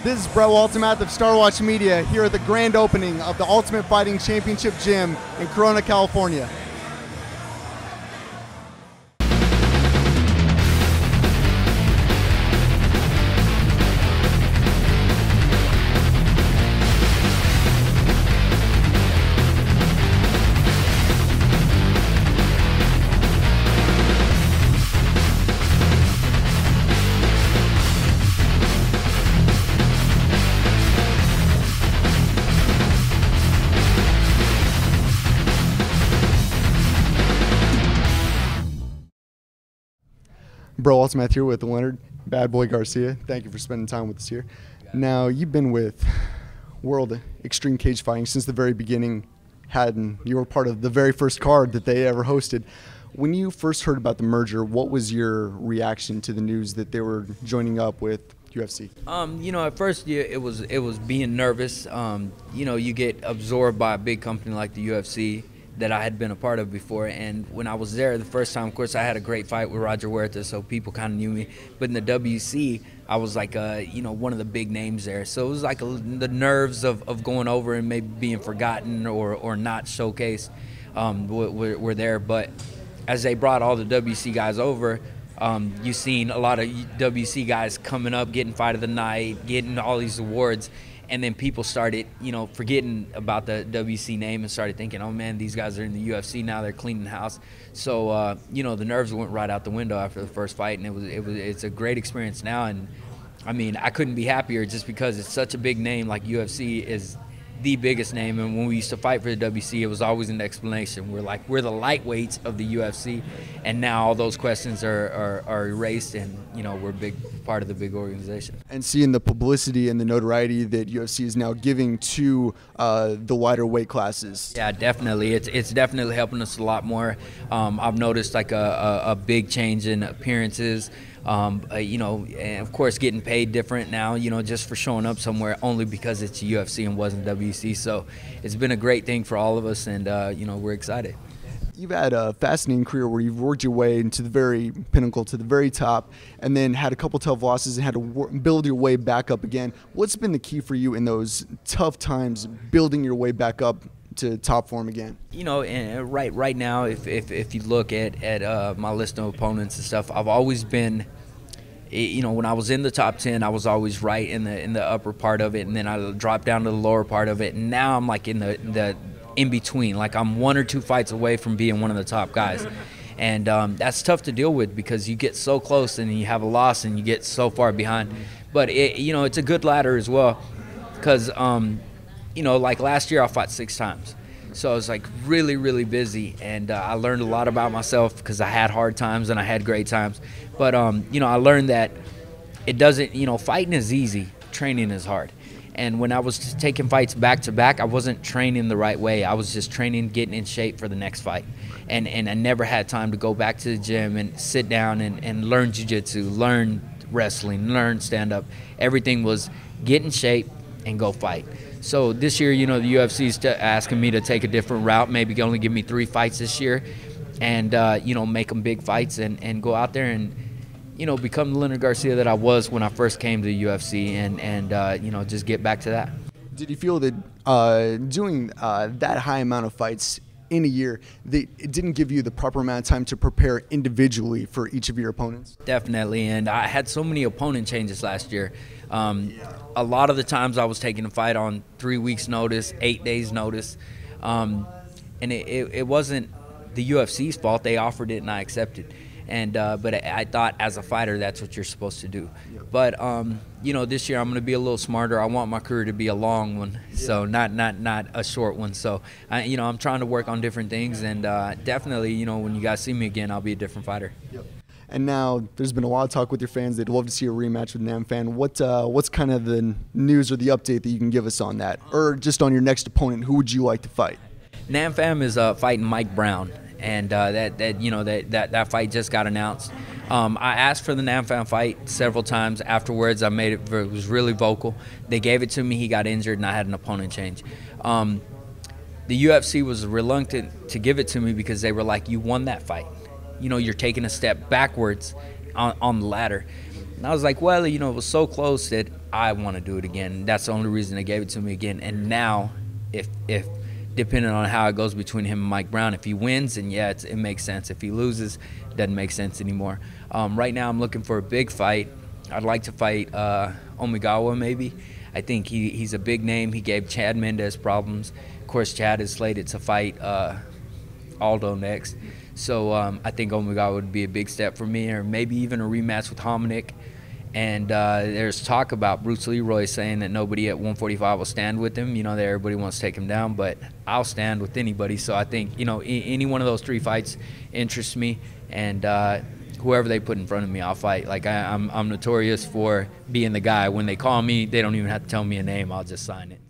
This is Brett Waltemath of Star Watch Media here at the grand opening of the Ultimate Fighting Championship Gym in Corona, California. Bro Waltemath here with Leonard Bad Boy Garcia. Thank you for spending time with us here. Now, you've been with World Extreme Cagefighting since the very beginning. You were part of the very first card that they ever hosted. When you first heard about the merger, what was your reaction to the news that they were joining up with UFC? At first, it was being nervous. You get absorbed by a big company like the UFC that I had been a part of before, and when I was there the first time, of course, I had a great fight with Roger Huerta, so people kind of knew me. But in the WC, I was like, one of the big names there. So it was like the nerves of going over and maybe being forgotten or not showcased were there. But as they brought all the WC guys over, you seen a lot of WC guys coming up, getting fight of the night, getting all these awards. And then people started, forgetting about the WC name and started thinking, oh, man, these guys are in the UFC now. They're cleaning house. So, the nerves went right out the window after the first fight, and it's a great experience now. And, I mean, I couldn't be happier just because it's such a big name. Like UFC is the biggest name. And when we used to fight for the WC, it was always an explanation. We're the lightweights of the UFC. And now all those questions are erased, and, we're a big part of the big organization. And seeing the publicity and the notoriety that UFC is now giving to the wider weight classes. Yeah, definitely. It's definitely helping us a lot more. I've noticed like a big change in appearances. And of course getting paid different now, just for showing up somewhere only because it's UFC and wasn't WC. So it's been a great thing for all of us, and we're excited. You've had a fascinating career where you've worked your way into the very pinnacle, to the very top, and then had a couple tough losses and had to build your way back up again. What's been the key for you in those tough times, building your way back up to top form again? And right now, if you look at my list of opponents and stuff, I've always been, when I was in the top 10, I was always right in the upper part of it, and then I dropped down to the lower part of it, and now I'm like in the in between. Like I'm 1 or 2 fights away from being one of the top guys, and that's tough to deal with because you get so close and you have a loss and you get so far behind. But it's a good ladder as well, because like last year I fought 6 times. So I was like really busy, and I learned a lot about myself because I had hard times and I had great times. But I learned that it doesn't, fighting is easy, training is hard. And when I was taking fights back to back, I wasn't training the right way. I was just training, getting in shape for the next fight. And I never had time to go back to the gym and sit down and learn jiu-jitsu, learn wrestling, learn stand-up. Everything was get in shape and go fight. So this year, the UFC is asking me to take a different route, maybe only give me 3 fights this year, and, make them big fights and go out there and, become the Leonard Garcia that I was when I first came to the UFC, and just get back to that. Did you feel that doing that high amount of fights in a year, that it didn't give you the proper amount of time to prepare individually for each of your opponents? Definitely, and I had so many opponent changes last year. A lot of the times I was taking a fight on 3 weeks' notice, 8 days' notice, and it wasn't the UFC's fault. They offered it and I accepted. And but I thought as a fighter that's what you're supposed to do. But this year I'm going to be a little smarter. I want my career to be a long one, so not a short one. So I'm trying to work on different things, and definitely when you guys see me again, I'll be a different fighter. Yep. And now there's been a lot of talk with your fans. They'd love to see a rematch with Nam Phan. What's kind of the news or the update that you can give us on that, or just on your next opponent? Who would you like to fight? Nam Phan is fighting Mike Brown. And that fight just got announced. I asked for the Nam Phan fight several times afterwards. It was really vocal. They gave it to me. He got injured, and I had an opponent change. The UFC was reluctant to give it to me because they were like, "You won that fight. You're taking a step backwards on the ladder." And I was like, well, you know, it was so close that I want to do it again. That's the only reason they gave it to me again. And now, if depending on how it goes between him and Mike Brown, if he wins, then yeah, it makes sense. If he loses, it doesn't make sense anymore. Right now, I'm looking for a big fight. I'd like to fight Omigawa maybe. I think he's a big name. He gave Chad Mendez problems. Of course, Chad is slated to fight Aldo next. So I think Omigawa would be a big step for me, or maybe even a rematch with Hominick. And there's talk about Bruce Leroy saying that nobody at 145 will stand with him. You know, that everybody wants to take him down, but I'll stand with anybody. So I think, you know, any one of those 3 fights interests me, and whoever they put in front of me, I'll fight. Like I'm notorious for being the guy. When they call me, they don't even have to tell me a name. I'll just sign it.